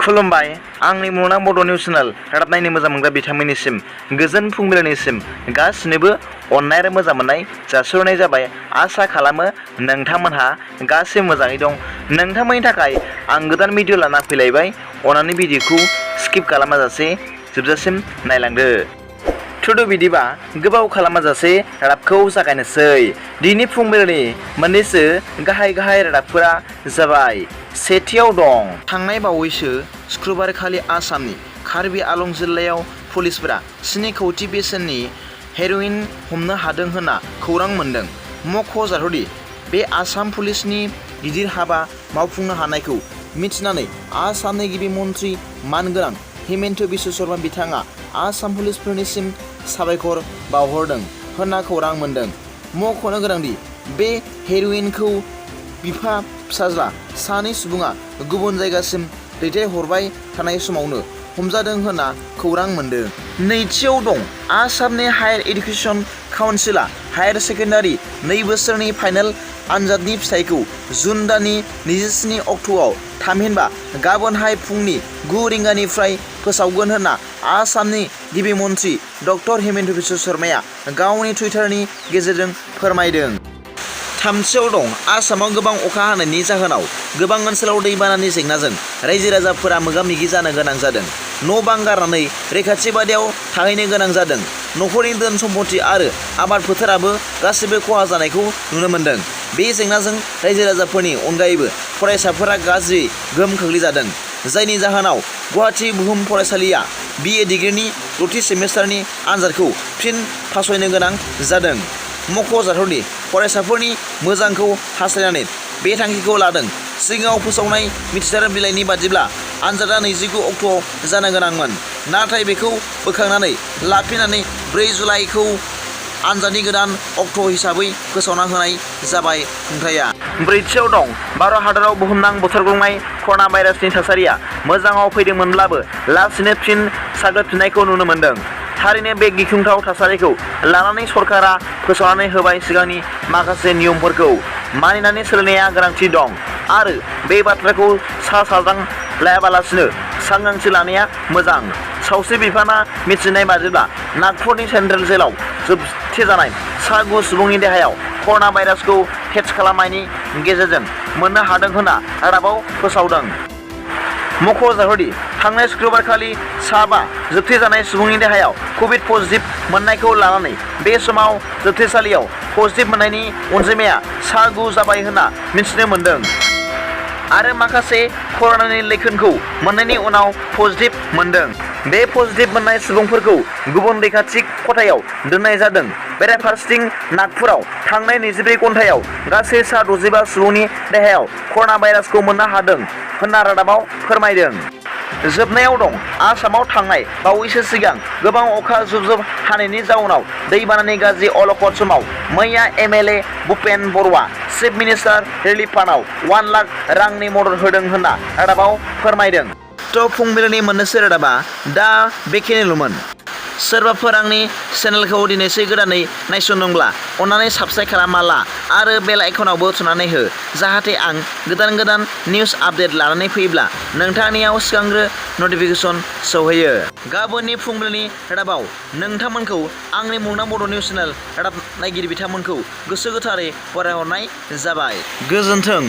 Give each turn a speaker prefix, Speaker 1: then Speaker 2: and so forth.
Speaker 1: खुलुमबाय आंनि मुलुगनां बड' निउस चेनेल रादाब नायनो मोजां मोनग्रा बिथांमोननिसिम गोजोन फुंबिलिनिसिम गासिनोबो अननाय आरो मोजां मोननाय जासिहरनाय जाबाय। आसा खालामो नोंथांमोनहा गासिबो मोजाङै दं। नोंथांमोननि थाखाय आं गोदान भिडिअ लाना फैलायबाय। अन्नानै भिडिअखौ स्किप खालामाजासे जोबजासिम नायलांदो। थुदो बिदिबा गोबाव खालामाजासे रादाबखौ जागायनोसै। दिनै फुंबिलिनि मोननैसो गाहाय रादाबफोरा जाबाय। सेथियाव दं थांनाय बावैसो शुक्रबारखालि आसामनि कार्बि आलं जिल्लायाव पुलिसफोरा 7 कौटि बेसेननि हेर'इन हमनो हादों होनना खौरां मोन्दों। मख'जाथावदि बे आसाम पुलिसनि गिदिर हाबा मावफुंनो हानायखौ मिथिनानै आसामनि गिबि मन्त्रि मानगोनां हिमन्त बिश्व शर्मा बिथाङा आसाम पुलिसफोरनिसिम साबायखर बावहरदों होनना खौरां मोन्दों। मख'नो गोनांदि बे हेर'इनखौ बिफा फिसाज्ला सानै सुबुङा गुबुन जायगासिम दैथायहरबाय थानाय समावनो हमजादों होनना खौरां मोन्दों। नैथियाव दं आसामनि हायार इडुकेसन काउन्सिलआ हायार सेकेन्डारि 2 बोसोरनि फाइनाल आनजादनि फिथाइखौ जुन दाननि 27 अक्ट'आव थामहिनबा गाबोनहाय फुंनि 9 रिंगानिफ्राय फोसावगोन होनना आसामनि गिबि मन्त्रि डक्टर हिमन्त बिश्व शर्माया गावनि टुइटारनि गेजेरजों फोरमायदों। थामथियाव दं आसामाव गोबां अखा हानायनि जाहोनाव गोबां ओनसोलाव दैबानानि जेंनाजों रायजो राजाफोरा मोगा मोगि जानो गोनां जादों। न' बां गारनानै रैखाथि बादियाव थाहैनो गोनां जादों। न'खरनि धोन सम्पति आरो आबाद फोथाराबो गासैबो खहा जानायखौ नुनो मोन्दों। बे जेंनाजों रायजो राजाफोरनि अनगायैबो फरायसाफोरा गाज्रि गोहोम खोख्लैजादों। जायनि जाहोनाव गुवाहाटी बुहुम फरायसालिया BA डिग्रीनि 6थि सेमिस्टारनि आनजादखौ फिन फावसायनो गोनां जादों। मख'जाथावदि फरायसाफोरनि मोजांखौ हास्थायनानै बे थांखिखौ लादों। सिगाङाव फोसावनाय मिथिसार बिलाइनि बादिब्ला आनजादा 29 अक्ट'आव जानो गोनांमोन, नाथाय बेखौ बोखांनानै लाफिननानै 4 जुलाइखौ आनजादनि गोदान अक्ट' हिसाबै फोसावना होनाय जाबाय। खुंथाया ब्रैथियाव दं भारत हादराव बुहुमनां बुथारग्लुंनाय कर'ना भाइरासनि थासारिया मोजाङाव फैदोंमोनब्लाबो लासैनो फिन साग्लोबफिननायखौ नुनो मोन्दों। थारैनो बे गिख्रंथाव थासारिखौ लानानै सरकारा फोसावनानै होबाय सिगांनि माखासे नियमफोरखौ मानिनानै सोलिनाया गोनांथि दं आरो बे बाथ्राखौ साज्रां लायाबालासिनो सांग्रांथि लानाया मोजां। सावस्रि बिफाना मिथिनाय बादिब्ला नागपुरनि सेन्ट्रेल जेलाव जोबथेजानाय 9 सुबुंनि देहायाव कर'ना भाइरासखौ टेस्ट खालामनायनि गेजेरजों मोननो हादों होनना रादाबाव फोसावदों। मख'जाथावदि थांनाय शुक्रबारखालि 5 जोबथेजानाय सुबुंनि देहायाव कभिड पजिटिभ मोननायखौ लानानै बे समाव जोबथेसालियाव पजिटिभ मोननायनि अनजिमाया 9 जाबाय होनना मिथिनो मोन्दों आरो माखासे कर'नानि लैखोनखौ मोननायनि उनाव पजिटिभ मोन्दों। बे पजिटिभ मोननाय सुबुंफोरखौ गुबुन रैखाथि खथायाव दोननाय जादों। बेराफारसेथिं नागपुराव थांनाय 24 घन्टायाव गासै 65 सुबुंनि देहायाव कर'ना भाइरासखौ मोननो हादों होनना रादाबाव फोरमायदों। जोबनायाव दं आसामाव थांनाय बावैसो सिगां गोबां अखा जुब जुब हानायनि जाउनाव दैबानानि गाज्रि अलखद समाव मैया MLA भुपेन बर'आ चिफ मिनिस्टार रिलिफ फान्डआव 1 लाख रांनि मदद होदों होनना रादाबाव फोरमायदों। फुंबिलिनि मोननैसो रादाबा दा बेखिनिल'मोन। सोरबाफोर आंनि चेनेलखौ दिनैसो गोदानै नायसनदोंब्ला अन्नानै साबस्क्राइब खालामना ला आरो बेल आइकनावबो थुनानै हो, जाहाथे आं गोदान निउस आपडेट लानानै फैयोब्ला नोंथांनियाव सिगांग्रो नटिफिकेसन सौहैयो। गाबोननि फुंबिलिनि रादाबाव नोंथांमोनखौ आंनि मुलुगनां बड' निउस चेनेल रादाब नायगिरि बिथांमोनखौ गोसो गोथारै बरायहरनाय जाबाय। गोजोन्थों।